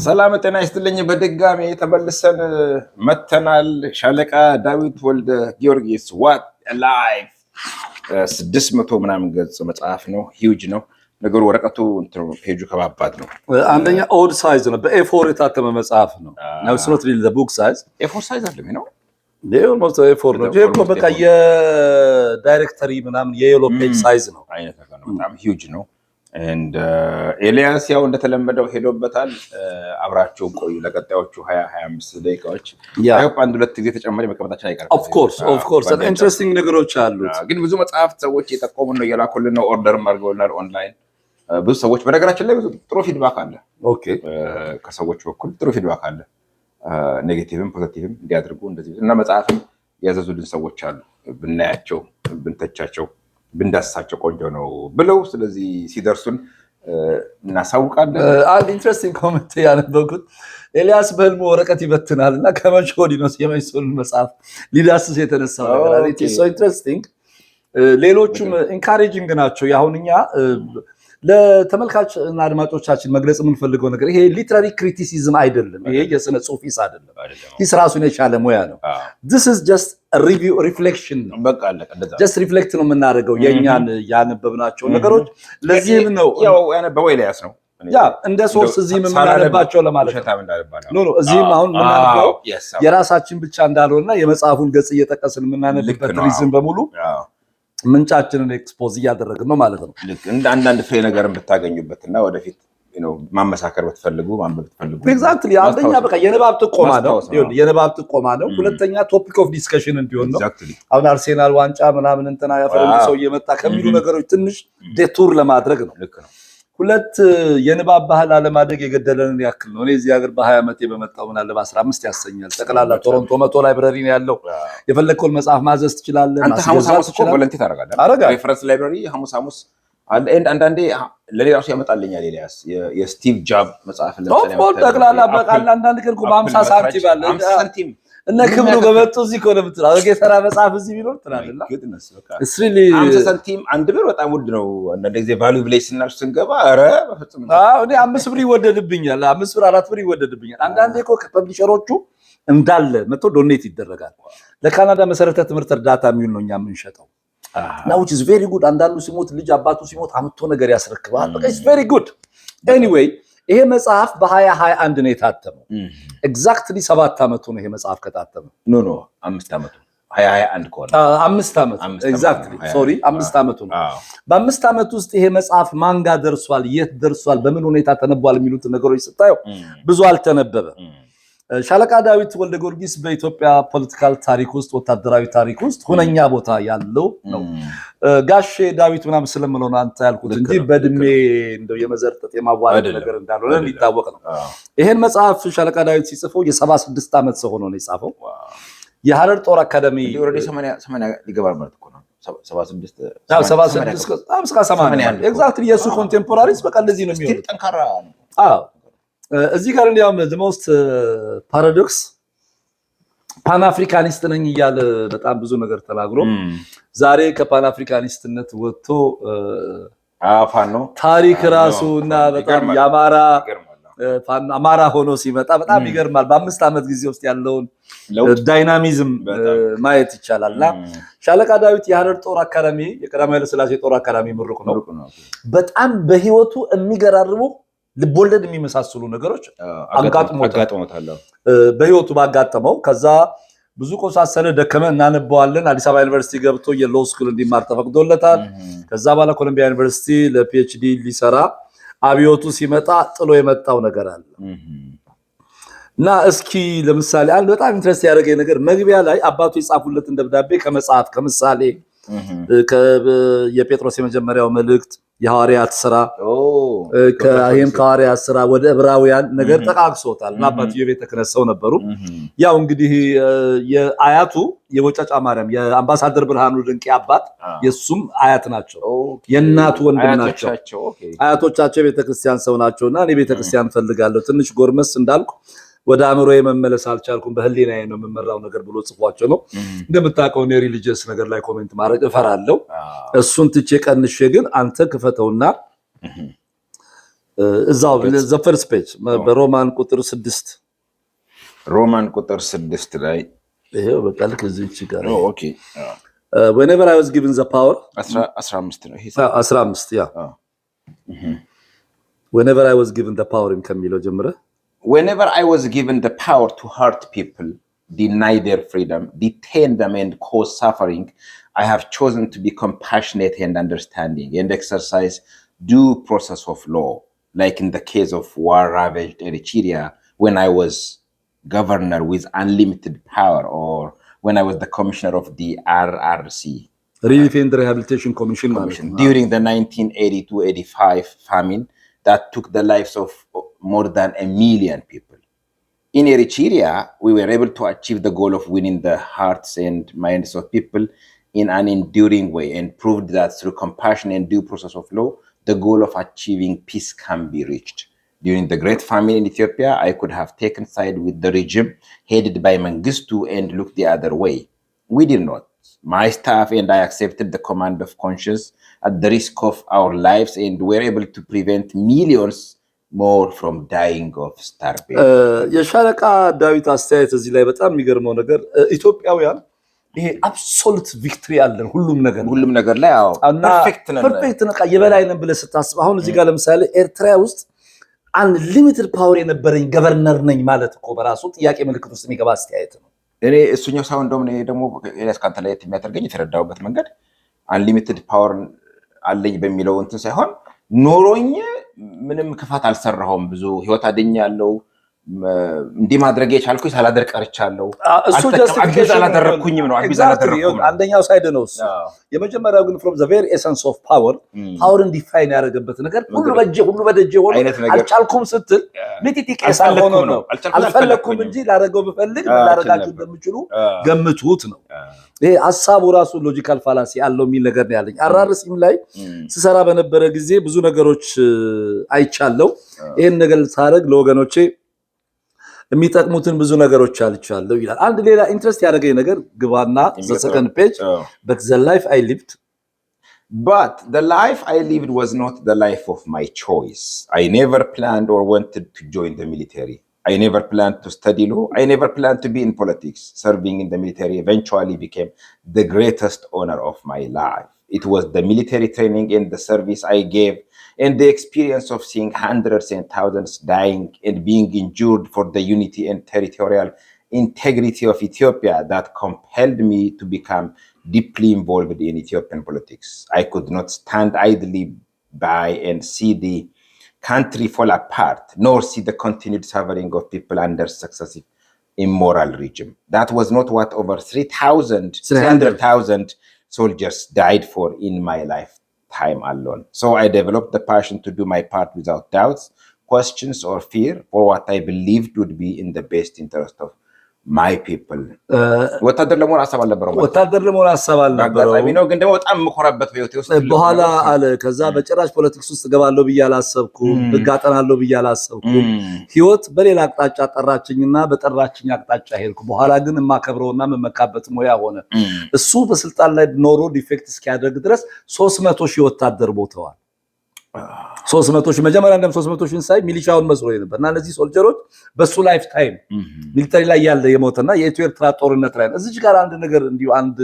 ሰላም ጤና ይስጥልኝ። በድጋሚ ተመልሰን መተናል። ሻለቃ ዳዊት ወልደ ጊዮርጊስ ዋት ላይፍ 600 ምናምን ገጽ መጽሐፍ ነው። ሂውጅ ነው ነገሩ። ወረቀቱ ፔጁ ከባባድ ነው። አንደኛ ኦድ ሳይዝ ነው። በኤ4 የታተመ መጽሐፍ ነው። ነው ስኖት ሪል ዘ ቡክ ሳይዝ ኤ4 ሳይዝ አይደለም ነው። ሞስት ኤ4 ነው። ጄኮ በቃ የዳይሬክተሪ ምናምን የየሎ ፔጅ ሳይዝ ነው። አይነት ነገር ነው። በጣም ሂውጅ ነው። ኤልያስ ያው እንደተለመደው ሄዶበታል። አብራቸው ቆዩ ለቀጣዮቹ 20-25 ደቂቃዎች። አይሆፕ አንድ ሁለት ጊዜ ተጨማሪ መቀመጣችን አይቀርም። ኦፍ ኮርስ ኢንትረስቲንግ ነገሮች አሉ። ግን ብዙ መጽሐፍት ሰዎች የጠቆሙን ነው የላኩልን ነው። ኦርደርም አድርገውልናል ኦንላይን። ብዙ ሰዎች በነገራችን ላይ ብዙ ጥሩ ፊድባክ አለ። ኦኬ ከሰዎች በኩል ጥሩ ፊድባክ አለ። ኔጌቲቭም ፖዚቲቭም እንዲያደርጉ እንደዚህ እና መጽሐፍም ያዘዙልን ሰዎች አሉ። ብናያቸው ብንተቻቸው ብንዳስሳቸው ቆንጆ ነው ብለው ስለዚህ ሲደርሱን እናሳውቃለን። አንድ ኢንትረስቲንግ ኮሜንት ያነበብኩት ኤልያስ በህልሙ ወረቀት ይበትናል እና ከመቼ ወዲህ ነው የመይሶንን መጽሐፍ ሊዳስስ የተነሳው ነገር ኢት ኢዝ ሶ ኢንትረስቲንግ። ሌሎቹም ኢንካሬጂንግ ናቸው። ያሁንኛ ለተመልካች እና አድማጮቻችን መግለጽ የምንፈልገው ነገር ይሄ ሊትራሪ ክሪቲሲዝም አይደለም። ይሄ የስነ ጽሁፍ ሂስ አይደለም። ሂስ ራሱን የቻለ ሙያ ነው። this is just a review reflection ነው። በቃ አለቀ። just reflect ነው የምናደርገው የኛን ያነበብናቸው ነገሮች። ለዚህም ነው ያው ያነበበው ኤልያስ ነው። ያ እንደ ሶርስ እዚህም የምናነባቸው ለማለት ነው። እዚህም አሁን የምናነበው የራሳችን ብቻ እንዳልሆነና የመጽሐፉን ገጽ እየጠቀስን የምናነብበት ሪዝን በሙሉ ምንጫችንን ኤክስፖዝ እያደረግን ነው ማለት ነው። ልክ እንደ አንዳንድ ፍሬ ነገር ብታገኙበትና ወደፊት ማመሳከር ብትፈልጉ ማንበብ ብትፈልጉ ኤግዛክትሊ አንደኛ በቃ የንባብ ጥቆማ ነው። የንባብ ጥቆማ ነው። ሁለተኛ ቶፒክ ኦፍ ዲስከሽን እንዲሆን ነው። አሁን አርሴናል ዋንጫ ምናምን እንትና ያፈረንጅ ሰው እየመጣ ከሚሉ ነገሮች ትንሽ ዴቱር ለማድረግ ነው። ልክ ነው። ሁለት የንባብ ባህል አለማደግ የገደለንን ያክል ነው። እኔ እዚህ ሀገር በ20 ዓመቴ በመጣው ምናለ በ15 ያሰኛል። ጠቅላላ ቶሮንቶ 100 ላይብረሪ ነው ያለው። የፈለግከውን መጽሐፍ ማዘዝ ትችላለህ። ማስገዛት ትችላለህ። ቮለንቲር ታደርጋለህ። ሬፈረንስ ላይብረሪ ሐሙስ አለ። አንዳንዴ ለሌላ ሰው ያመጣልኛል። ኤልያስ የስቲቭ ጃብ መጽሐፍ ለምሳሌ ጠቅላላ በቃ አንዳንድ ቀን በ50 ሳንቲም አለ። 50 ሳንቲም እና ክብሩ በመጡ እዚህ ኮነ ብትራ ወገተራ መጽሐፍ እዚህ ቢኖር ትላለና እስሪሊ 50 ሳንቲም አንድ ብር በጣም ውድ ነው። አንዳንድ ጊዜ ቫልዩ ብሌስ ስናልፍ ስንገባ አረ በፍጹም እኔ 5 ብር ይወደድብኛል። 5 ብር 4 ብር ይወደድብኛል። አንዳንዴ እኮ ከፐብሊሸሮቹ እንዳለ መጥቶ ዶኔት ይደረጋል። ለካናዳ መሰረተ ትምህርት እርዳታ የሚውል ነው እኛ የምንሸጠው። now which is very good። አንዳንዱ ሲሞት ልጅ አባቱ ሲሞት አምጥቶ ነገር ያስረክባል። በቃ it's very good anyway። ይሄ መጽሐፍ በ2021 ነው የታተመው። ኤግዛክትሊ 7 ዓመቱ ነው ይሄ መጽሐፍ ከታተመ። ኖ 5 ዓመቱ 2021 ከሆነ 5 ዓመቱ ኤግዛክትሊ ሶሪ 5 ዓመቱ ነው። በ5 ዓመት ውስጥ ይሄ መጽሐፍ ማን ጋር ደርሷል፣ የት ደርሷል፣ በምን ሁኔታ ተነቧል የሚሉት ነገሮች ስታየው ብዙ አልተነበበ። ሻለቃ ዳዊት ወልደ ጊዮርጊስ በኢትዮጵያ ፖለቲካል ታሪክ ውስጥ ወታደራዊ ታሪክ ውስጥ ሁነኛ ቦታ ያለው ነው። ጋሼ ዳዊት ምናምን ስለምለው ነው አንተ ያልኩት እንጂ በእድሜ እንደው የመዘርጠጥ የማዋረድ ነገር እንዳልሆነ ሊታወቅ ነው። ይሄን መጽሐፍ ሻለቃ ዳዊት ሲጽፈው የ76 ዓመት ሰው ሆኖ ነው የጻፈው። የሐረር ጦር አካዳሚ ኦሬዲ 80 ሊገባል ማለት እኮ ነው። 76 እስከ 80 ኤግዛክትሊ የሱ ኮንቴምፖራሪስ በቃ እንደዚህ ነው የሚሆነው። ጠንካራ ነው። እዚህ ጋር እንዲያውም the most paradox ፓን አፍሪካኒስት ነኝ እያለ በጣም ብዙ ነገር ተናግሮ ዛሬ ከፓን አፍሪካኒስትነት ወጥቶ ፋኖ ታሪክ ራሱ እና በጣም አማራ ሆኖ ሲመጣ በጣም ይገርማል። በ5 ዓመት ጊዜ ውስጥ ያለውን ዳይናሚዝም ማየት ይቻላልና ሻለቃ ዳዊት የሐረር ጦር አካዳሚ የቀዳማዊ ኃይለ ሥላሴ ጦር አካዳሚ ምሩቅ ነው። በጣም በህይወቱ የሚገራርሙ ልቦለድ የሚመሳሰሉ ነገሮች አጋጥሞታል። በህይወቱ ባጋጠመው ከዛ ብዙ ቆሳሰለ ደከመ እናነበዋለን። አዲስ አበባ ዩኒቨርሲቲ ገብቶ የሎው ስኩል እንዲማር ተፈቅዶለታል። ከዛ በኋላ ኮሎምቢያ ዩኒቨርሲቲ ለፒኤችዲ ሊሰራ አብዮቱ ሲመጣ ጥሎ የመጣው ነገር አለ እና እስኪ ለምሳሌ አንድ በጣም ኢንትረስት ያደረገኝ ነገር መግቢያ ላይ አባቱ የጻፉለትን ደብዳቤ ከመጽሐፍ ከምሳሌ የጴጥሮስ የመጀመሪያው መልእክት የሐዋርያት ሥራ ከአይም ከሐዋርያት ሥራ ወደ ዕብራውያን ነገር ተቃቅሶታል። እና አባትየው ቤተ ክህነት ሰው ነበሩ። ያው እንግዲህ የአያቱ የቦጫጫ ማርያም የአምባሳደር ብርሃኑ ድንቄ አባት የሱም አያት ናቸው። የእናቱ ወንድም ናቸው። አያቶቻቸው የቤተክርስቲያን ሰው ናቸውና እኔ ቤተክርስቲያን ፈልጋለሁ ትንሽ ጎርመስ እንዳልኩ ወደ አእምሮዬ መመለስ አልቻልኩም በህሊናዬ ነው የምመራው ነገር ብሎ ጽፏቸው ነው። እንደምታውቀው እኔ ሪሊጂየስ ነገር ላይ ኮሜንት ማድረግ እፈራለሁ። እሱን ትቼ ቀንሼ ግን አንተ ክፈተውና እዛው the first page በሮማን ቁጥር 6 ሮማን ቁጥር 6 ላይ ይሄው በቃ ልክ እዚች ጋር ኦኬ whenever I was given the power 15 ነው ይሄ 15 ያ whenever I was given the power ከሚለው ጀምረ whenever I was given the power to hurt people, deny their freedom, detain them and cause suffering, I have chosen to be compassionate and understanding and exercise due process of law, like in the case of war-ravaged Eritrea when I was governor with unlimited power, or when I was the commissioner of the RRC, Relief and Rehabilitation Commission during the 1982-85 famine that took the lives of more than 1 million people. In Eritrea, we were able to achieve the goal of winning the hearts and minds of people in an enduring way, and proved that through compassion and due process of law, the goal of achieving peace can be reached. During the Great Famine in Ethiopia, I could have taken side with the regime headed by Mengistu and looked the other way. We did not. My staff and I accepted the command of conscience at the risk of our lives, and were able to prevent millions more from dying of starvation. የሻለቃ ዳዊት አስተያየት እዚህ ላይ በጣም የሚገርመው ነገር ኢትዮጵያውያን ይሄ አብሶሉት ቪክትሪ አለን ሁሉም ነገር ላይ አዎ ፐርፌክት ነቃ የበላይ ነን ብለህ ስታስብ አሁን እዚህ ጋር ለምሳሌ ኤርትራ ውስጥ አንሊሚትድ ፓወር የነበረኝ ገቨርነር ነኝ ማለት እኮ በራሱ ጥያቄ ምልክት ውስጥ የሚገባ አስተያየት ነው። እኔ እሱኛው ሳውንድ ደግሞ ኤልያስ ካንተ ላይ የሚያደርገኝ የተረዳውበት መንገድ አንሊሚትድ ፓወር አለኝ በሚለው እንትን ሳይሆን ኖሮኝ ምንም ክፋት አልሰራሁም ብዙ ህይወት አደኛለሁ እንዲህ ማድረግ የቻልኩኝ ሳላደርቅ ቀርቻለሁ እሱ ጀስቲፊኬሽን አላደረኩኝም ነው አላደረኩም አንደኛው ሳይድ ነው እሱ የመጀመሪያው ግን from the very essence of powerን ዲፋይን ያደረገበት ነገር ሁሉ በደጄ ሆኖ አልቻልኩም ስትል ሚቲቲ ቄሳ ሆኖ ነው አልፈለኩም እንጂ ላደረገው ብፈልግ ላደረጋችሁ እንደምችሉ ገምቱት ነው ይሄ ሐሳቡ ራሱ ሎጂካል ፋላሲ ያለው የሚል ነገር ነው ያለኝ አራርሲም ላይ ስሰራ በነበረ ጊዜ ብዙ ነገሮች አይቻለው ይሄን ነገር ሳደርግ ለወገኖቼ የሚጠቅሙትን ብዙ ነገሮች አልቻለሁ ይላል አንድ ሌላ ኢንትረስት ያደረገኝ ነገር ግባና the second page but the life I lived was not the life of my choice. I never planned or wanted to join the military. I never planned to study law. I never planned to be in politics. Serving in the military eventually became the greatest honor of my life. It was the military training and the service I gave and the experience of seeing hundreds and thousands dying and being injured for the unity and territorial integrity of Ethiopia that compelled me to become deeply involved in Ethiopian politics. I could not stand idly by and see the country fall apart, nor see the continued suffering of people under successive immoral regime. That was not what over 300,000 soldiers died for in my lifetime alone. So I developed the passion to do my part without doubts, questions, or fear for what I believed would be in the best interest of my people. ወታደር ለመሆን ሐሳብ አልነበረውም አጋጣሚ ነው ግን ደግሞ በጣም መኮራበት በህይወቴ ውስጥ በኋላ አለ ከዛ በጭራሽ ፖለቲክስ ውስጥ ገባለሁ ብዬ አላሰብኩም ብጋጠናለሁ ብዬ አላሰብኩም ህይወት በሌላ አቅጣጫ ጠራችኝና በጠራችኝ አቅጣጫ ሄድኩ በኋላ ግን ማከብረውና መመካበት ሞያ ሆነ እሱ በስልጣን ላይ ኖሮ ዲፌክት እስኪያደርግ ድረስ 300 ሺህ ወታደር ሞተዋል 300 ሺህ መጀመሪያ እንደም 300 ሺህ ሳይ ሚሊሻውን መስሎኝ ነበርና እነዚህ ሶልጀሮች በሱ ላይፍ ታይም ሚሊተሪ ላይ ያለ የሞተና የኢትዮ ኤርትራ ጦርነት ላይ እዚህ ጋር አንድ ነገር እንዲሁ አንድ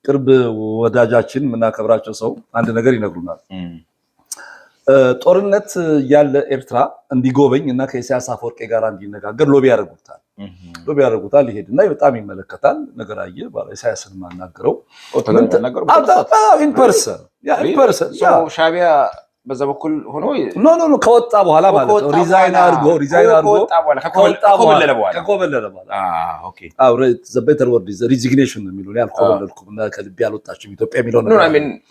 ቅርብ ወዳጃችን ምናከብራቸው ሰው አንድ ነገር ይነግሩናል ጦርነት ያለ ኤርትራ እንዲጎበኝ እና ከኢሳያስ አፈወርቂ ጋር እንዲነጋገር ሎቢ ያደርጉታል ይሄድና በጣም ይመለከታል ነገር አየ ባለ ኢሳያስን ማናገረው ኢን ፐርሰን ሻቢያ በዛ በኩል ሆኖ ኖ ከወጣ በኋላ ማለት ነው ሪዛይን አድርጎ ከኮበለለ በኋላ ኦኬ the better word is resignation የሚለው ያልኮበለልኩና ከልብ ያልወጣችው ኢትዮጵያ የሚለው ነው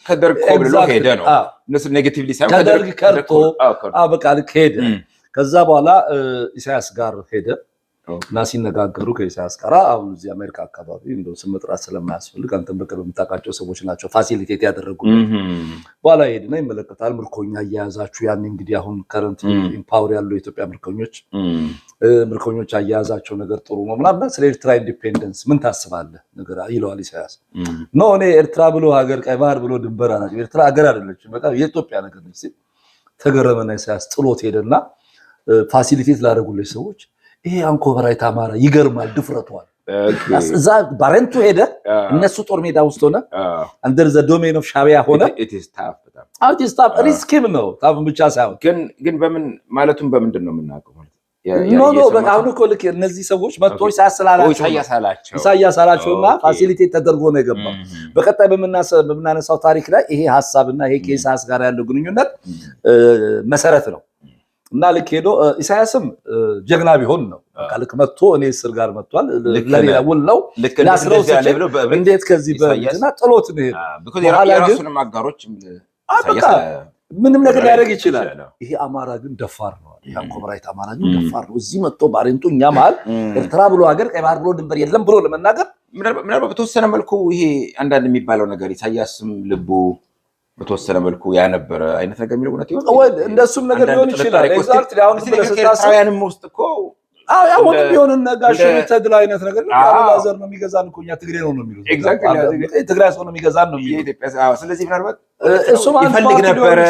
ከደርግ ኮብልሎ ሄደ ነው እነሱ ኔጌቲቭሊ ሳይሆን ከደርግ ከርቶ በቃ ሄደ ከዛ በኋላ ኢሳያስ ጋር ሄደ እና ሲነጋገሩ ከኢሳያስ ጋር አሁን እዚህ አሜሪካ አካባቢ እንደው ስመጥራት ስለማያስፈልግ አንተም በቅርብ የምታውቃቸው ሰዎች ናቸው ፋሲሊቴት ያደረጉ በኋላ ሄድና ይመለከታል ምርኮኛ አያያዛችሁ ያን እንግዲህ አሁን ከረንት ኢምፓወር ያለው የኢትዮጵያ ምርኮኞች አያያዛቸው ነገር ጥሩ ነው ምናምን ስለ ኤርትራ ኢንዲፔንደንስ ምን ታስባለህ ነገር ይለዋል ኢሳያስ ኖ እኔ ኤርትራ ብሎ ሀገር ቀይ ባህር ብሎ ድንበር አናጭ ኤርትራ ሀገር አይደለችም በቃ የኢትዮጵያ ነገር ነች ተገረመና ኢሳያስ ጥሎት ሄደና ፋሲሊቴት ላደረጉልሽ ሰዎች ይሄ አንኮበራይት አማራ ይገርማል ድፍረቷል እዛ ባረንቱ ሄደ እነሱ ጦር ሜዳ ውስጥ ሆነ አንደር ዘ ዶሜን ኦፍ ሻቢያ ሆነ ስታፍ ሪስክም ነው ታም ብቻ ሳይሆን ግን በምን ማለቱም በምንድን ነው የምናውቀው ኖ በቃ አሁን እኮ ልክ እነዚህ ሰዎች መጥቶ ኢሳያስ አላቸውና ፋሲሊቴት ተደርጎ ነው የገባው በቀጣይ በምናነሳው ታሪክ ላይ ይሄ ሐሳብና ይሄ ከኢሳያስ ጋር ያለው ግንኙነት መሰረት ነው እና ልክ ሄዶ ኢሳያስም ጀግና ቢሆን ነው በቃ ልክ መጥቶ እኔ ስር ጋር መጥቷል ለሌላ ውል ነው ላስረው እንዴት ከዚህ በእንትና ጥሎት ነው ሄዶ የራሱን አጋሮች ምንም ነገር ሊያደርግ ይችላል ይሄ አማራ ግን ደፋር ነው ያንኮብራይት አማራ ግን ደፋር ነው እዚህ መጥቶ ባሬንቱ እኛ ማለት ኤርትራ ብሎ ሀገር ቀይ ባህር ብሎ ድንበር የለም ብሎ ለመናገር ምናልባት በተወሰነ መልኩ ይሄ አንዳንድ የሚባለው ነገር ኢሳያስም ልቡ በተወሰነ መልኩ ያነበረ አይነት ነገር የሚለው እውነት ይሆን ወይ እንደሱም ነገር ሊሆን ይችላል ኤግዛክትሊ አሁን ስለታሳያንም ውስጥ እኮ ያው ወደ ቢሆን ነጋሽ ተድላ አይነት ነገር አላዘር ነው የሚገዛን እኮ እኛ ትግሬ ነው የሚሉት ኤግዛክትሊ ትግራይ ሰው ነው የሚገዛን ነው የሚሉት ኢትዮጵያ ስለዚህ ምናልባት እሱ ይፈልግ ነበር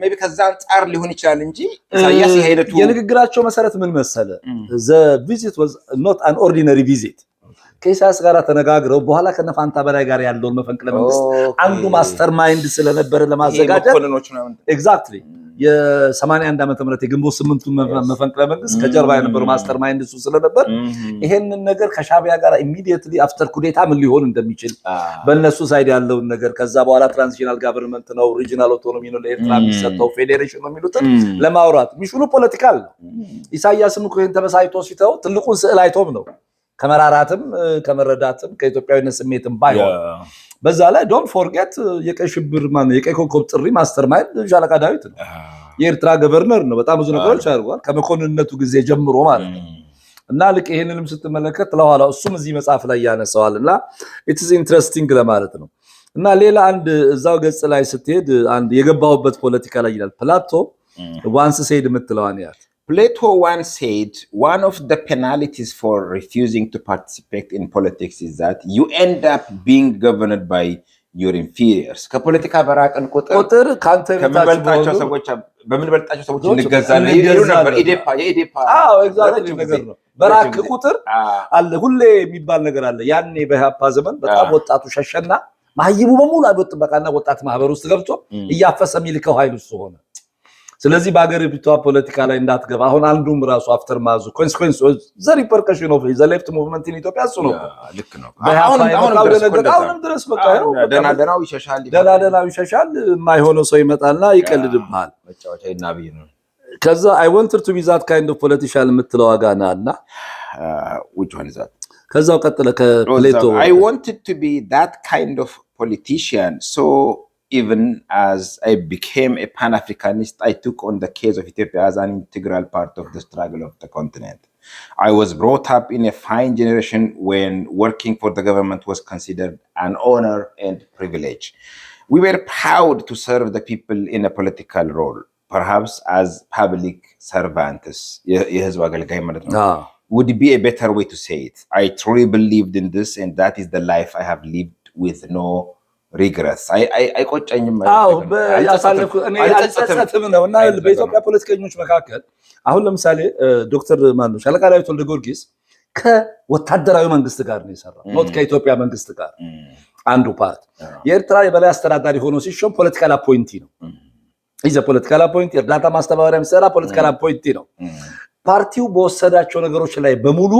ሜቢ ከዛ አንፃር ሊሆን ይችላል እንጂ ኢሳያስ የሄደቱ የንግግራቸው መሰረት ምን መሰለ the visit was not an ordinary visit ከኢሳያስ ጋር ተነጋግረው በኋላ ከነፋንታ በላይ ጋር ያለውን መፈንቅለ መንግስት አንዱ ማስተር ማይንድ ስለነበረ ለማዘጋጀት ኤግዛክትሊ የ81 ዓመተ ምህረት የግንቦት 8 መፈንቅለ መንግስት ከጀርባ የነበረው ማስተር ማይንድ እሱ ስለነበር ይሄንን ነገር ከሻቢያ ጋር ኢሚዲየትሊ አፍተር ኩዴታ ምን ሊሆን እንደሚችል በእነሱ ሳይድ ያለውን ነገር ከዛ በኋላ ትራንዚሽናል ጋቨርንመንት ነው ሪጂናል አውቶኖሚ ነው ለኤርትራ የሚሰጠው ፌዴሬሽን ነው የሚሉት ለማውራት ሚሽኑ ፖለቲካል ነው ኢሳያስም እኮ ተበሳይቶ ሲተው ትልቁን ስዕል አይቶም ነው ከመራራትም ከመረዳትም ከኢትዮጵያዊነት ስሜትም ባይሆን በዛ ላይ ዶንት ፎርጌት የቀይ ሽብር ማን የቀይ ኮከብ ጥሪ ማስተር ማይንድ ሻለቃ ዳዊት ነው የኤርትራ ገቨርነር ነው በጣም ብዙ ነገሮች አድርጓል ከመኮንነቱ ጊዜ ጀምሮ ማለት ነው እና ልክ ይሄንንም ስትመለከት ለኋላ እሱም እዚህ መጽሐፍ ላይ ያነሳዋልና it is interesting ለማለት ነው እና ሌላ አንድ እዛው ገጽ ላይ ስትሄድ አንድ የገባውበት ፖለቲካ ላይ ይላል ፕላቶ once said ምትለዋን ያት Plato once said, one of the penalties for refusing to participate in politics is that you end up being governed by your inferiors. ከፖለቲካ በራቅን ቁጥር ካንተ ከመበልጣቸው ሰዎች በምንበልጣቸው ሰዎች እንገዛለን ይሉ ነበር የኢዴፓ ኤግዛክትሊ ነገር ነው በራቅ ቁጥር አለ ሁሌ የሚባል ነገር አለ ያኔ በኢህአፓ ዘመን በጣም ወጣቱ ሸሸና ማህይቡ በሙሉ አብዮት ጥበቃና ወጣት ማህበር ውስጥ ገብቶ እያፈሰ የሚልከው ኃይል እሱ ሆነ ስለዚህ ባገር ቢቷ ፖለቲካ ላይ እንዳትገባ አሁን አንዱም ራሱ አፍተር ማዙ ኮንሲኩዌንስ ዘ ሪፐርከሽን ኦፍ ዘ ሌፍት ሙቭመንት ኢን ኢትዮጵያ እሱ ነው ልክ ነው አሁንም ድረስ በቃ ደናደናው ይሸሻል የማይሆነው ሰው ይመጣልና ይቀልድብሃል መጫወቻ ይናብይ ነው ከዛ I wanted to be that kind of politician የምትለው አጋናና which one is that ከዛው ቀጥለ ከፕሌቶ I wanted to be that kind of politician so even as I became a Pan-Africanist, I took on the case of Ethiopia as an integral part of the struggle of the continent. I was brought up in a fine generation when working for the government was considered an honor and privilege. We were proud to serve the people in a political role, perhaps as public servants. Would be a better way to say it. I truly believed in this, and that is the life I have lived with no regrets. I ቆጨኝም ያሳለኩ እኔ አልጸጸትም ነውና በኢትዮጵያ ፖለቲከኞች መካከል አሁን ለምሳሌ ዶክተር ማን ነው ሻለቃ ዳዊት ወልደ ጊዮርጊስ ከወታደራዊ መንግስት ጋር ነው የሰራው ኖት ከኢትዮጵያ መንግስት ጋር አንዱ ፓርት የኤርትራ የበላይ አስተዳዳሪ ሆኖ ሲሾም ፖለቲካል አፖይንቲ ነው ይዘ ፖለቲካል አፖይንቲ እርዳታ ማስተባበሪያ የሚሰራ ፖለቲካል አፖይንቲ ነው ፓርቲው በወሰዳቸው ነገሮች ላይ በሙሉ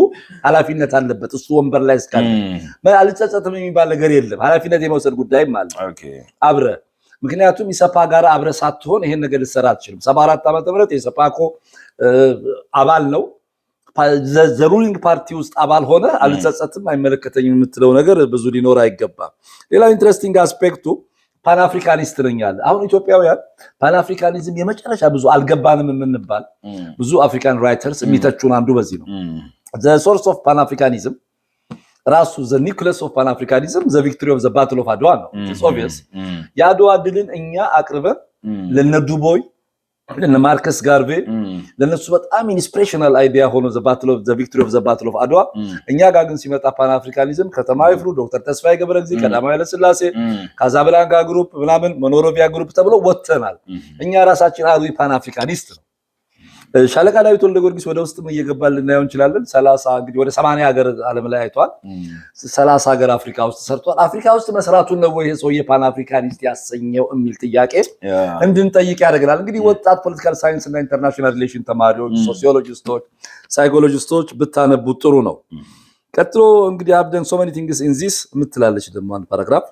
ኃላፊነት አለበት እሱ ወንበር ላይ እስካለ አልጸጸትም የሚባል ነገር የለም ኃላፊነት የመውሰድ ጉዳይም አለ አብረ ምክንያቱም ኢሰፓ ጋር አብረ ሳትሆን ይሄን ነገር ልትሰራ አትችልም 74 ዓመተ ምህረት የኢሰፓኮ አባል ነው ዘ ሩሊንግ ፓርቲ ውስጥ አባል ሆነ አልጸጸትም አይመለከተኝም የምትለው ነገር ብዙ ሊኖር አይገባም ሌላው ኢንትረስቲንግ አስፔክቱ ፓንአፍሪካኒስት ነኛል አሁን ኢትዮጵያውያን ፓንአፍሪካኒዝም የመጨረሻ ብዙ አልገባንም የምንባል ብዙ አፍሪካን ራይተርስ የሚተቹን አንዱ በዚህ ነው the source of panafricanism ራሱ the nucleus of panafricanism the victory of the battle of Adwa ነው it's obvious የአድዋ ድልን እኛ አቅርበን ለነዱቦይ ማርከስ ጋርቬ ለነሱ በጣም ኢንስፒሬሽናል አይዲያ ሆኖ ዘ ቪክቶሪ ኦፍ ዘ ባትል ኦፍ አድዋ። እኛ ጋር ግን ሲመጣ ፓን አፍሪካኒዝም ከተማዊ ፍሩ ዶክተር ተስፋዬ ገብረግዚእ ቀዳማዊ ኃይለ ሥላሴ ካዛብላንካ ግሩፕ ምናምን መኖሮቪያ ግሩፕ ተብሎ ወጥተናል። እኛ ራሳችን አርዊ ፓን አፍሪካኒስት ነው። ሻለቃ ዳዊት ወልደ ጊዮርጊስ ወደ ውስጥም እየገባል ልናየው እንችላለን። 30 እንግዲህ ወደ 80 ሀገር ዓለም ላይ አይቷል። 30 ሀገር አፍሪካ ውስጥ ሰርቷል። አፍሪካ ውስጥ መስራቱን ነው ይሄ ሰውዬ ፓን አፍሪካኒስት ያሰኘው የሚል ጥያቄ እንድንጠይቅ ያደርጋል። እንግዲህ ወጣት ፖለቲካል ሳይንስ እና ኢንተርናሽናል ሪሌሽን ተማሪዎች፣ ሶሲዮሎጂስቶች፣ ሳይኮሎጂስቶች ብታነቡት ጥሩ ነው። ቀጥሎ እንግዲህ አብደን so many things in this የምትላለች ደግሞ አንድ ፓራግራፍ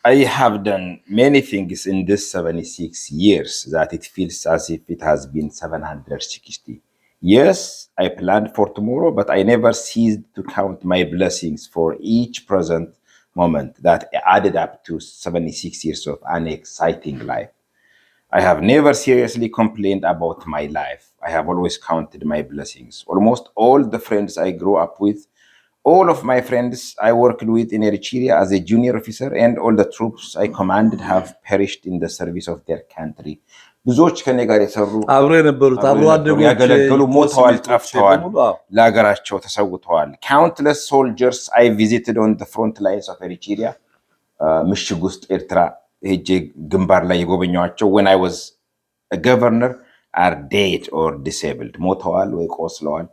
I have done many things in this 76 years that it feels as if it has been 760. Yes, I planned for tomorrow, but I never ceased to count my blessings for each present moment that added up to 76 years of an exciting life. I have never seriously complained about my life. I have always counted my blessings. Almost all the friends I grew up with, all of my friends I worked with in Eritrea as a junior officer, and all the troops I commanded have perished in the service of their country. ብዙዎች ከኔ ጋር የሰሩ አብሮ የነበሩት አብሮ አደጉ ያገለገሉ ሞተዋል፣ ጠፍተዋል፣ ለሀገራቸው ተሰውተዋል። Countless soldiers I visited on the front lines of Eritrea, ምሽግ ውስጥ ኤርትራ ሄጄ ግንባር ላይ የጎበኘኋቸው when I was a governor are dead or disabled, ሞተዋል ወይ ቆስለዋል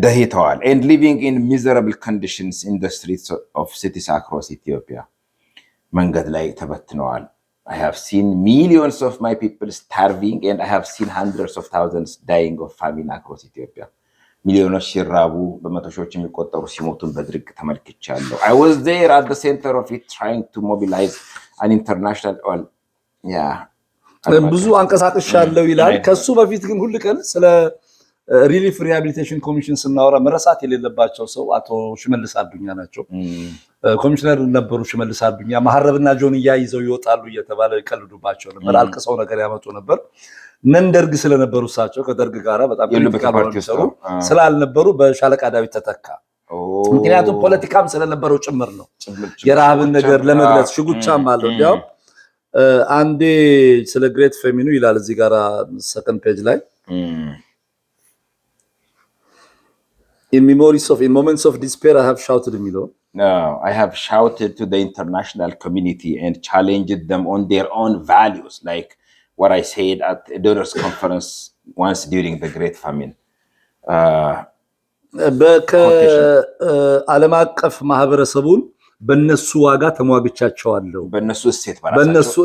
ደህይተዋል, and living in miserable conditions in the streets of cities across Ethiopia. መንገድ ላይ ተበትነዋል. I have seen millions of my people starving, and I have seen hundreds of thousands dying of famine across Ethiopia. ሚሊዮኖች ሲራቡ በመቶ ሺዎች የሚቆጠሩ ሲሞቱን በድርቅ ተመልክቻለሁ. I was there at the center of it, trying to mobilize an international ብዙ አንቀሳቅሻለሁ ይላል። ከሱ በፊት ግን ሁሉ ቀን ስለ ሪሊፍ ሪሃቢሊቴሽን ኮሚሽን ስናወራ መረሳት የሌለባቸው ሰው አቶ ሽመልስ አዱኛ ናቸው። ኮሚሽነር ነበሩ ሽመልስ አዱኛ። መሐረብና ጆንያ ይዘው ይወጣሉ እየተባለ ይቀልዱባቸው ነበር። አልቅሰው ነገር ያመጡ ነበር። ደርግ ስለነበሩ እሳቸው ከደርግ ጋር በጣም የሚሰሩ ስላልነበሩ በሻለቃ ዳዊት ተተካ። ምክንያቱም ፖለቲካም ስለነበረው ጭምር ነው። የረሃብን ነገር ለመግለጽ ሽጉቻም አለው። እንዲያውም አንዴ ስለ ግሬት ፌሚኑ ይላል እዚህ ጋር ሰከንድ ፔጅ ላይ in moments of despair I have shouted የሚለው I have shouted to the international community and challenged them on their own values, like what I said at a donors conference once during the great famine. ዓለም አቀፍ ማህበረሰቡን በነሱ ዋጋ ተሟግቻቸዋለሁ። በነሱ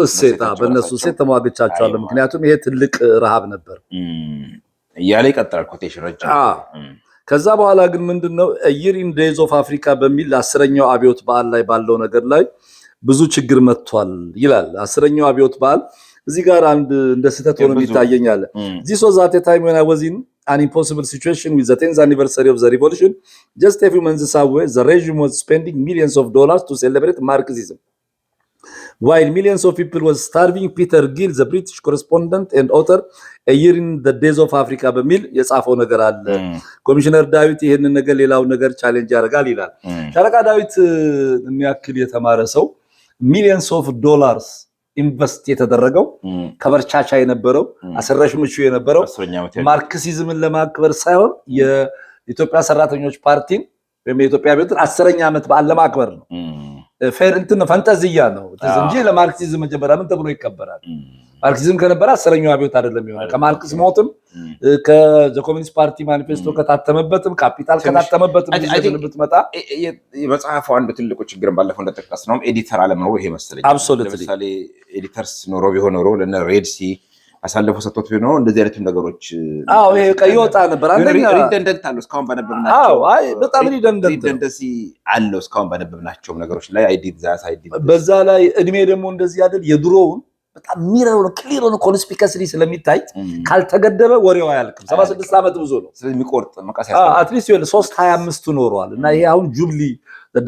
እሴት ተሟግቻቸዋለሁ። ምክንያቱም ይሄ ትልቅ ረሃብ ነበር እያለ ይቀጥላል ኮቴሽን ረጅም። ከዛ በኋላ ግን ምንድነው year in days of Africa በሚል 10ኛው አብዮት በዓል ላይ ባለው ነገር ላይ ብዙ ችግር መጥቷል ይላል። 10ኛው አብዮት በዓል እዚህ ጋር አንድ እንደ ስህተት ሆኖ ይታየኛል። This was at a time when I was in an impossible situation with the 10th anniversary of the revolution. Just a few months away, the regime was spending millions of dollars to celebrate Marxism, while millions of people were starving. Peter Gill, the British correspondent and author, a year in the days of Africa በሚል የጻፈው ነገር አለ። ኮሚሽነር ዳዊት ይሄንን ነገር ሌላው ነገር ቻሌንጅ ያደርጋል ይላል። ሻለቃ ዳዊት የሚያክል የተማረ ሰው millions of dollars ኢንቨስት የተደረገው ከበርቻቻ የነበረው አሰራሽ ምቹ የነበረው ማርክሲዝምን ለማክበር ሳይሆን የኢትዮጵያ ሰራተኞች ፓርቲን ወይም የኢትዮጵያ ቤትን 10ኛ ዓመት በዓል ለማክበር ነው። ፌር እንትን ፈንታዚያ ነው እንጂ ለማርክሲዝም መጀመሪያ ምን ተብሎ ይከበራል? ማርክሲዝም ከነበረ 10ኛው አብዮት አይደለም ይሆናል። ከማርክስ ሞትም ከኮሚኒስት ፓርቲ ማኒፌስቶ ከታተመበትም ካፒታል ከታተመበትም ይዘንብት መጣ። የመጽሐፉ አንዱ ትልቁ ችግር ባለፈው እንደተጠቀስነው ኤዲተር አለመኖሩ ይሄ መሰለኝ። ለምሳሌ ኤዲተርስ ኖሮ ቢሆን ኖሮ ለነ ሬድሲ አሳልፎ ሰጥቶት ቢሆን እንደዚህ አይነት ነገሮች ይሄ ቀይወጣ ነበር። አንደኛ ሪደንደንት አለው እስካሁን ባነበብናቸው በጣም ሪደንደንሲ አለው እስካሁን ባነበብናቸው ነገሮች ላይ አይዲድ በዛ ላይ እድሜ ደግሞ እንደዚህ አይደል የድሮውን በጣም ሚረው ነው ክሊር ነው ኮንስፒከስሊ ስለሚታይ ካልተገደበ ወሬው አያልቅም። 76 ዓመት ብዙ ነው ስለሚቆርጥ መቃስ አትሊስት 325 ኖሯል እና ይሄ አሁን ጁብሊ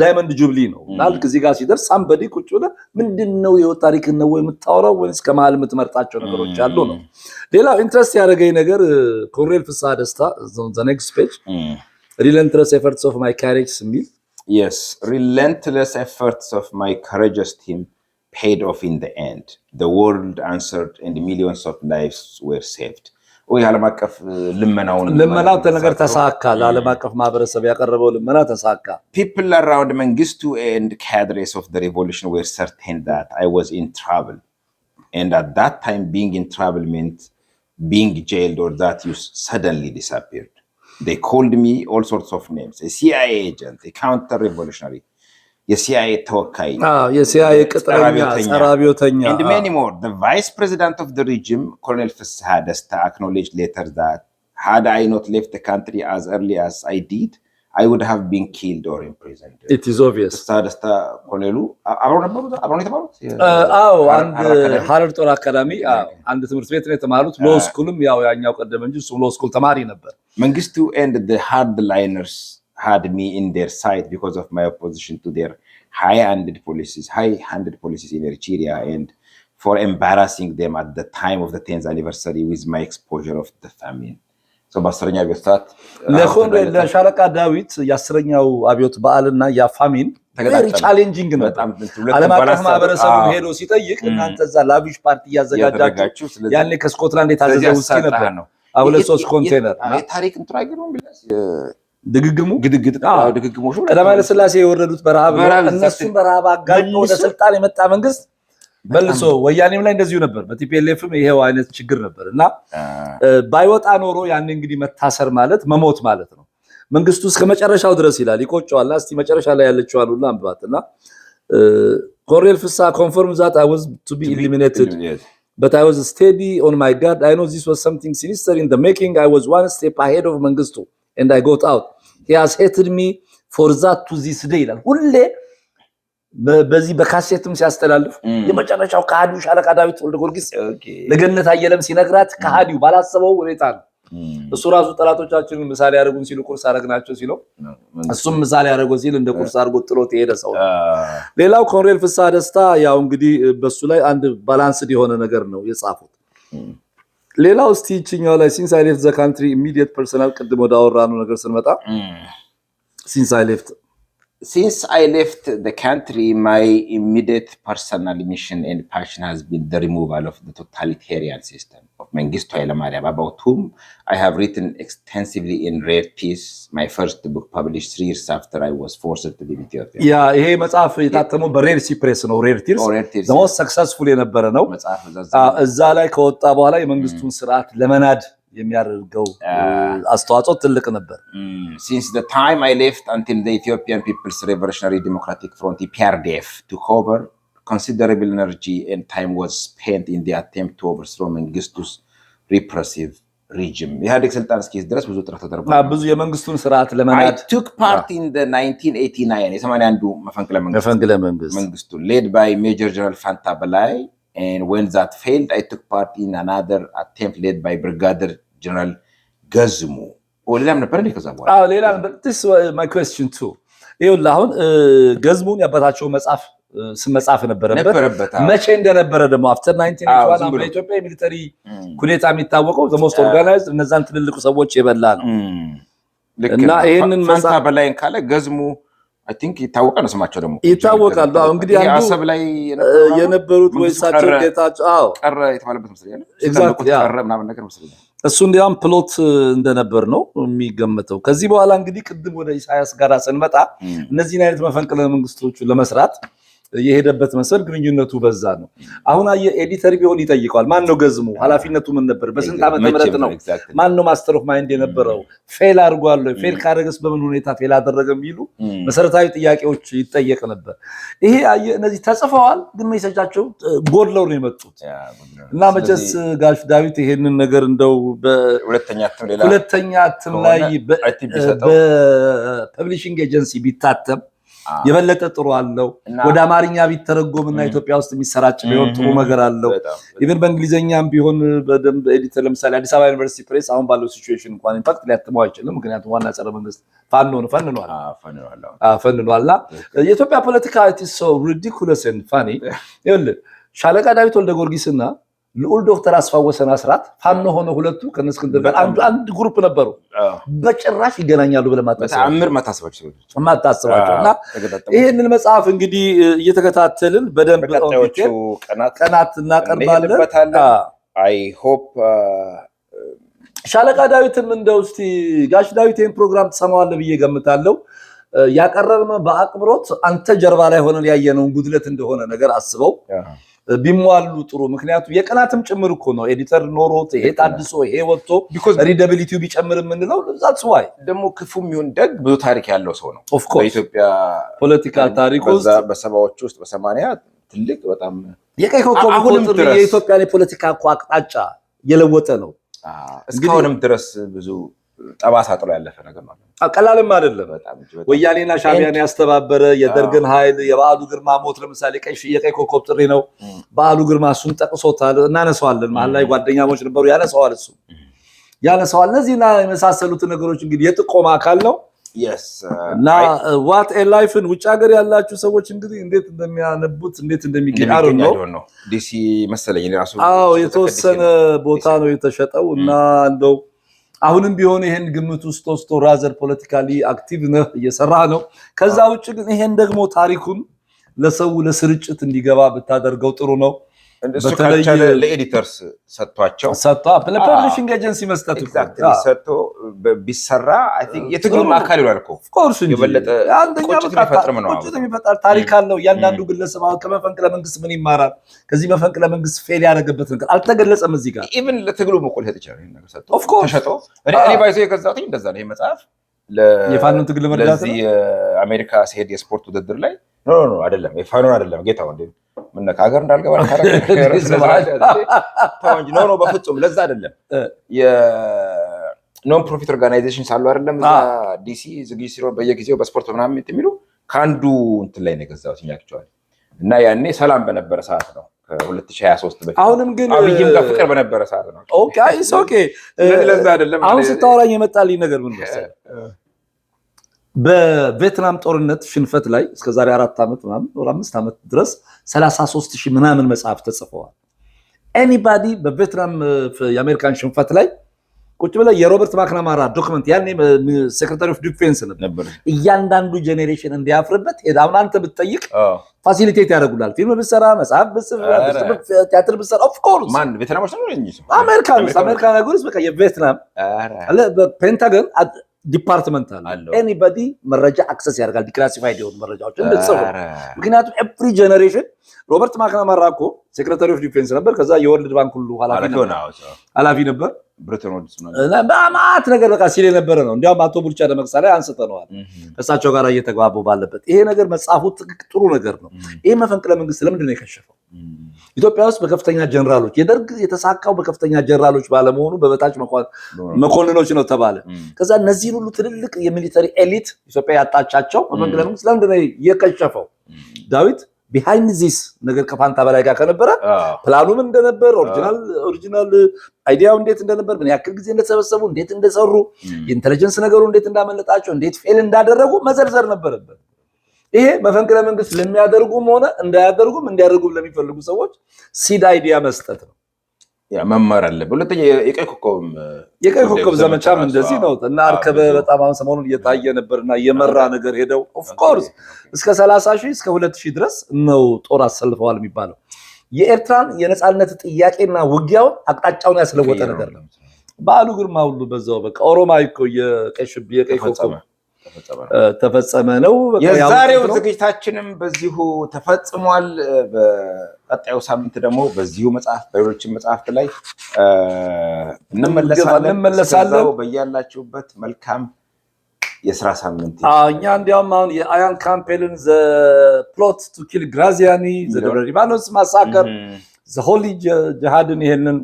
ዳይመንድ ጁብሊ ነው። ናልክ እዚህ ጋር ሲደርስ ሳምበዲ ቁጭ ብለ ምንድነው የወጣ ታሪክ ነው ወይ የምታወራው ወይስ ከመሃል የምትመርጣቸው ነገሮች አሉ ነው። ሌላው ኢንትረስት ያደረገኝ ነገር ኮሎኔል ፍስሐ ደስታ the next page relentless efforts of my courageous team. Yes, relentless efforts of my courageous team paid off in the end. The world answered and millions of lives were saved. ዓለም አቀፍ ልመናው ነገር ተሳካ። ለዓለም አቀፍ ማህበረሰብ ያቀረበው ልመና ተሳካ። People around Mengistu and cadres of the revolution were certain that I was in trouble. And at that time, being in trouble meant being jailed or that you suddenly disappeared. They called me all sorts of names. A CIA agent, a counter-revolutionary, a CIA ተወካይ, የሲአይኤ ቅጥረኛ ጸረ አብዮተኛ, and many more. The vice president of the regime, Colonel Fissa Desta, acknowledged later that had I not left the country as early as I did, I would have been killed or imprisoned. It is obvious. Fissa Desta ኮሎኔሉ አብረው የተማሩት? አዎ፣ አንድ ሀረር ጦር አካዳሚ አንድ ትምህርት ቤት ነው የተማሩት። ሎ ስኩልም ያኛው ቀደም እንጂ እሱ ሎ ስኩል ተማሪ ነበር። መንግስቱ and the hardliners had me in their side because of my opposition to their high-handed policies in Eritrea and for embarrassing them at the time of the 10th anniversary with my exposure of the famine. So በአስረኛ አብዮት ሰዓት ለሻለቃ ዳዊት የአስረኛው አብዮት በዓልና ያ ፋሚን very challenging ነው። ዓለም አቀፍ ማህበረሰቡ ሄዶ ሲጠይቅ እናንተ እዛ ላቪሽ ፓርቲ ያዘጋጃችሁ ያኔ ከስኮትላንድ የታዘዘ ውስኪ ነበር ነው 2-3 ኮንቴነር ታሪክ እንትራገሩም ቢላስ ድግግሞሹ ቀዳማዊ ኃይለ ሥላሴ የወረዱት በረሃብ ነው። እነሱም በረሃብ አጋጭቶ ወደ ስልጣን የመጣ መንግስት መልሶ ወያኔም ላይ እንደዚሁ ነበር። በቲፒኤልኤፍም ይሄው አይነት ችግር ነበር እና ባይወጣ ኖሮ ያን እንግዲህ መታሰር ማለት መሞት ማለት ነው። መንግስቱ እስከ መጨረሻው ድረስ ይላል ይቆጨዋል። እስቲ መጨረሻ ላይ ያለችዋል ሁሉ አንብባትና ኮሎኔል ፍሳ confirmed that I was to be eliminated, but I was steady on my guard. I know this was something sinister in the making. I was one step ahead of Mengistu and I got out. He has hated me for that to this day ይላል። ሁሌ በዚህ በካሴትም ሲያስተላልፍ የመጨረሻው ከሃዲው ሻለቃ ዳዊት ወልደ ጊዮርጊስ ለገነት አየለም ሲነግራት ከሃዲው ባላሰበው ሁኔታ ነው። እሱ ራሱ ጠላቶቻችንን ምሳሌ ያደርጉን ሲሉ ቁርስ አረግናቸው ሲለው እሱም ምሳሌ ያደርገው ሲል እንደ ቁርስ አድርጎ ጥሎት የሄደ ሰው ነው። ሌላው ኮሎኔል ፍሳ ደስታ ያው እንግዲህ በሱ ላይ አንድ ባላንስድ የሆነ ነገር ነው የጻፉት። ሌላው እስቲ ይችኛው ላይ since I left the country immediate personal ቅድም ወደ አወራነው ነገር ስንመጣ since I left the country my immediate personal mission and passion has been the removal of the totalitarian system of Mengistu Haile Mariam, about whom I have written extensively in Rare Peace, my first book published 3 years after I was forced to leave Ethiopia. ይሄ መጽሐፍ የታተመው በሬር ሲፕሬስ ነው። ሬር ቲርስ the most successful የነበረ ነው። እዛ ላይ ከወጣ በኋላ የመንግስቱን ስርዓት ለመናድ የሚያደርገው አስተዋጽኦ ትልቅ ነበር። Since the time I left until the Ethiopian People's Revolutionary Democratic Front EPRDF took over, considerable energy and time was spent in the attempt to overthrow Mengistu's repressive regime. ኢህአዴግ ስልጣን እስኪይዝ ድረስ ብዙ ጥረት ተደርጓል። ብዙ የመንግስቱን ስርዓት ለመናድ I took part in the 1989 የ81 መፈንቅለ መንግስቱ led by Major General Fanta Balai, and when that failed I took part in another attempt led by Brigadier General Gazmu. ሌላም ነበር እንዴ ከዛ በኋላ? ሌላ this my question too. ይኸውልህ አሁን ገዝሙን ያባታቸው መጽሐፍ ነበረበት። መቼ እንደነበረ ደግሞ after 1981 በኢትዮጵያ ሚሊተሪ ኩዴታ የሚታወቀው the most organized እነዛን ትልልቅ ሰዎች የበላ ነው እና ይሄንን መጽሐፍ በላይን ካለ ገዝሙ I think ይታወቃል። ስማቸው ደግሞ ይታወቃል። አሁን እንግዲህ አንዱ አሰብ ላይ የነበሩት ወይሳቸው ጌታቸው ቀረ የተባለበት መስለኛል። ቀረ ምናምን ነገር መስለኛል። እሱ እንዲያም ፕሎት እንደነበር ነው የሚገመተው። ከዚህ በኋላ እንግዲህ ቅድም ወደ ኢሳያስ ጋር ስንመጣ እነዚህን አይነት መፈንቅለ መንግስቶቹ ለመስራት የሄደበት መስል ግንኙነቱ በዛ ነው። አሁን ኤዲተር ቢሆን ይጠይቀዋል። ማን ነው ገዝሙ? ኃላፊነቱ ምን ነበር? በስንት ዓመተ ምህረት ነው? ማን ነው ማስተር ኦፍ ማይንድ የነበረው? ፌል አድርጓል ወይ? ፌል ካደረገስ በምን ሁኔታ ፌል አደረገ የሚሉ መሰረታዊ ጥያቄዎች ይጠየቅ ነበር። ይሄ እነዚህ ተጽፈዋል፣ ግን ሜሴጃቸው ጎድለው ነው የመጡት እና መቼስ ጋሽ ዳዊት ይሄንን ነገር እንደው በሁለተኛ እትም ላይ በፐብሊሺንግ ኤጀንሲ ቢታተም የበለጠ ጥሩ አለው። ወደ አማርኛ ቢተረጎምና ኢትዮጵያ ውስጥ የሚሰራጭ ቢሆን ጥሩ ነገር አለው። ኢቭን በእንግሊዘኛም ቢሆን በደንብ ኤዲተር ለምሳሌ አዲስ አበባ ዩኒቨርሲቲ ፕሬስ አሁን ባለው ሲቹዌሽን እንኳን ኢምፓክት ሊያትመው አይችልም። ምክንያቱም ዋና ጸረ መንግስት ፈንኗልና የኢትዮጵያ ፖለቲካ is so ridiculous and funny። ይኸውልህ ሻለቃ ዳዊት ወልደ ጊዮርጊስና ልዑል ዶክተር አስፋወሰን አስራት ፋኖ ሆነ ሁለቱ ከነስክንድር ጋር አንድ ግሩፕ ነበሩ። በጭራሽ ይገናኛሉ ብለህ ማታስባቸው እና ይህንን መጽሐፍ እንግዲህ እየተከታተልን በደንብ ቀናት እናቀርባለን። አይ ሆፕ ሻለቃ ዳዊትም እንደው እስቲ ጋሽ ዳዊት ይህን ፕሮግራም ትሰማዋለህ ብዬ ገምታለሁ። ያቀረብነው በአክብሮት አንተ ጀርባ ላይ ሆነን ያየነውን ጉድለት እንደሆነ ነገር አስበው ቢሟሉ ጥሩ። ምክንያቱም የቀናትም ጭምር እኮ ነው ኤዲተር ኖሮት ይሄ ታድሶ ይሄ ወጥቶ ሪደቢሊቲው ቢጨምር የምንለው ዛትስ ዋይ። ደግሞ ክፉም ይሁን ደግ ብዙ ታሪክ ያለው ሰው ነው በኢትዮጵያ ፖለቲካ ታሪክ ውስጥ በሰባዎች ውስጥ በ80 ትልቅ በጣም የቀይ ኮከብ ቁጥር የኢትዮጵያ የፖለቲካ አቅጣጫ የለወጠ ነው። እስካሁንም ድረስ ብዙ ጠባሳ ጥሎ ያለፈ ነገር ማለት ነው። ቀላልም አይደለም። ወያኔና ሻዕቢያን ያስተባበረ የደርግን ኃይል የበዓሉ ግርማ ሞት ለምሳሌ የቀይ ኮከብ ጥሪ ነው። በዓሉ ግርማ እሱን ጠቅሶታል፣ እናነሳዋለን። መሀል ላይ ጓደኛሞች ነበሩ፣ ያነሳዋል፣ እሱ ያነሳዋል። እነዚህና የመሳሰሉትን ነገሮች እንግዲህ የጥቆማ አካል ነው እና ዋት ኤ ላይፍን ውጭ ሀገር ያላችሁ ሰዎች እንግዲህ እንዴት እንደሚያነቡት እንዴት እንደሚገኝ ነው። ዲሲ መሰለኝ ራሱ የተወሰነ ቦታ ነው የተሸጠው እና እንደው አሁንም ቢሆን ይሄን ግምት ውስጥ ወስዶ ራዘር ፖለቲካሊ አክቲቭ ነህ እየሰራ ነው። ከዛ ውጭ ግን ይሄን ደግሞ ታሪኩን ለሰው ለስርጭት እንዲገባ ብታደርገው ጥሩ ነው። በተለይ ለኤዲተርስ ሰጥቷቸው ለፐብሊሽንግ ኤጀንሲ መስጠት ሰጥቶ ቢሰራ አይ ቲንክ የትግሉም አካል ይላል እኮ ኦፍኮርስ የበለጠ ቁጭት የሚፈጥር ነው። ቁጭት የሚፈጥር ታሪክ አለው። እያንዳንዱ ግለሰብ ከመፈንቅለ መንግስት ምን ይማራል? ከዚህ መፈንቅለ መንግስት ፌል ያደረገበት ነገር አልተገለጸም እዚህ ጋር። ኢቭን ለትግሉ መቆል ይችላል ይሄን ነገር ሰጥቶ ተሸጦ እኔ ባይዞ የገዛሁት እንደዛ ነው። ይሄ መጽሐፍ የፋኖን ትግል መርዳት ለዚህ አሜሪካ ሲሄድ የስፖርት ውድድር ላይ ኖ አይደለም የፋኖን አይደለም ጌታው እንዴ ምን ከሀገር እንዳልገባ ኖ በፍጹም ለዛ አይደለም። የኖን ፕሮፊት ኦርጋናይዜሽን ሳሉ አይደለም እዛ ዲሲ ዝግጅት ሲሆን በየጊዜው በስፖርት ምናምን የሚሉ ከአንዱ እንትን ላይ ነው የገዛሁት ያክቹዋሊ እና ያኔ ሰላም በነበረ ሰዓት ነው ከ2023 በፊት። አሁንም ግን አብይም ጋር ፍቅር በነበረ ሰዓት ነው። ኦኬ ለዛ አይደለም። አሁን ስታወራኝ የመጣልኝ ነገር ምን መሰለህ በቪየትናም ጦርነት ሽንፈት ላይ እስከ ዛሬ 4 ዓመት ምናምን ወር 5 ዓመት ድረስ 33,000 ምናምን መጽሐፍ ተጽፈዋል። ኤኒባዲ በቪየትናም የአሜሪካን ሽንፈት ላይ ቁጭ ብለ የሮበርት ማክናማራ ዶክመንት ያኔ ሴክሬታሪ ኦፍ ዲፌንስ ነበር እያንዳንዱ ጄኔሬሽን እንዲያፍርበት ሄዳውን አንተ ብትጠይቅ ፋሲሊቴት ያደርጉላል። ፊልም ብትሰራ መጽሐፍ ብትጽፍ ቲያትር ብትሰራ ኦፍ ኮርስ ማን ቪየትናሞች ነው እንጂ አሜሪካ ነገርስ በቃ የቪየትናም አለ በፔንታገን ዲፓርትመንት አለ። ኤኒባዲ መረጃ አክሰስ ያደርጋል ዲክላሲፋይድ የሆኑ መረጃዎች እንደጽፉ። ምክንያቱም ኤቭሪ ጄኔሬሽን ሮበርት ማክናማራ እኮ ሴክሬታሪ ኦፍ ዲፌንስ ነበር። ከዛ የወርልድ ባንክ ሁሉ ኃላፊ ነበር። በማት ነገር በቃ ሲል የነበረ ነው። እንዲያውም አቶ ቡልቻ ደመቅሳ ላይ አንስተነዋል ከእሳቸው ጋር እየተግባቡ ባለበት። ይሄ ነገር መጽሐፉ ጥሩ ነገር ነው። ይሄ መፈንቅለ መንግስት ለምንድን ነው የከሸፈው? ኢትዮጵያ ውስጥ በከፍተኛ ጀነራሎች የደርግ የተሳካው በከፍተኛ ጀነራሎች ባለመሆኑ በበታች መኮንኖች ነው ተባለ። ከዛ እነዚህን ሁሉ ትልልቅ የሚሊተሪ ኤሊት ኢትዮጵያ ያጣቻቸው መፈንቅለ መንግስት ለምንድን ነው የከሸፈው? ዳዊት ቢሃይንድ ዚስ ነገር ከፋንታ በላይ ጋር ከነበረ ፕላኑም እንደነበር ኦሪጂናል አይዲያው እንዴት እንደነበር ምን ያክል ጊዜ እንደተሰበሰቡ እንዴት እንደሰሩ ኢንተለጀንስ ነገሩ እንዴት እንዳመለጣቸው እንዴት ፌል እንዳደረጉ መዘርዘር ነበረበት። ይሄ መፈንቅለ መንግስት ለሚያደርጉም ሆነ እንዳያደርጉም እንዲያደርጉም ለሚፈልጉ ሰዎች ሲድ አይዲያ መስጠት ነው። መማር አለብህ። ሁለተኛ የቀይ ኮከብ ዘመቻም እንደዚህ ነው እና አርከበ በጣም አሁን ሰሞኑን እየታየ ነበርና የመራ ነገር ሄደው ኦፍ ኮርስ እስከ 30,000 እስከ 2,000 ድረስ ነው ጦር አሰልፈዋል የሚባለው። የኤርትራን የነፃነት ጥያቄና ውጊያውን አቅጣጫውን ያስለወጠ ነገር ነው። በዓሉ ግርማ ሁሉ በዛው በቃ ኦሮማይ እኮ የቀይ ኮከብ ተፈጸመ ነው። የዛሬው ዝግጅታችንም በዚሁ ተፈጽሟል። በቀጣዩ ሳምንት ደግሞ በዚሁ መጽሐፍ በሌሎችም መጽሐፍት ላይ እንመለሳለን። በያላችሁበት መልካም የስራ ሳምንት። እኛ እንዲያውም አሁን የአያን ካምፔልን ዘ ፕሎት ቱ ኪል ግራዚያኒ ዘ ደብረ ሊባኖስ ማሳከር ዘሆሊ ጅሃድን ይሄንን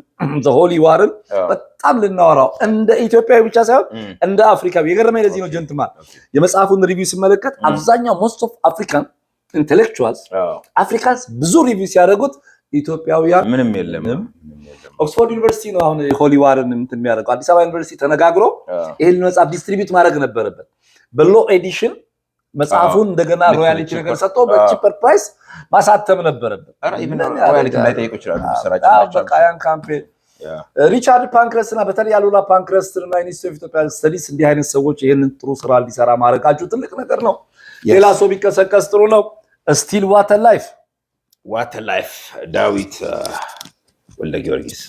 ዘሆሊ ዋርን በጣም ልናወራው እንደ ኢትዮጵያዊ ብቻ ሳይሆን እንደ አፍሪካዊ የገረመኝ ለዚህ ነው። ጀንትማን የመጽሐፉን ሪቪው ሲመለከት አብዛኛው ሞስት ኦፍ አፍሪካን ኢንተሌክቹዋልስ አፍሪካንስ ብዙ ሪቪው ሲያደርጉት ኢትዮጵያውያን ምንም የለም። ኦክስፎርድ ዩኒቨርሲቲ ነው አሁን ሆሊ ዋርን እንትን የሚያደርገው። አዲስ አበባ ዩኒቨርሲቲ ተነጋግሮ ይሄን መጽሐፍ ዲስትሪቢዩት ማድረግ ነበረበት። በሎ ኤዲሽን መጽሐፉን እንደገና ሮያሊቲ ነገር ሰጥቶ በቺፐር ፕራይስ ማሳተም ነበረበት። ሮያሊቲ ላይ ጠይቁ ይችላሉ። በቃ ያን ካምፔን ሪቻርድ ፓንክረስትና በተለይ ያሉላ ፓንክረስትና ኢንስቲትዩት ኦፍ ኢትዮጵያን ስተዲስ እንዲህ አይነት ሰዎች ይሄንን ጥሩ ስራ እንዲሰራ ማድረጋችሁ ትልቅ ነገር ነው። ሌላ ሰው ቢቀሰቀስ ጥሩ ነው። ስቲል ዋት ላይፍ ዳዊት ወልደ ጊዮርጊስ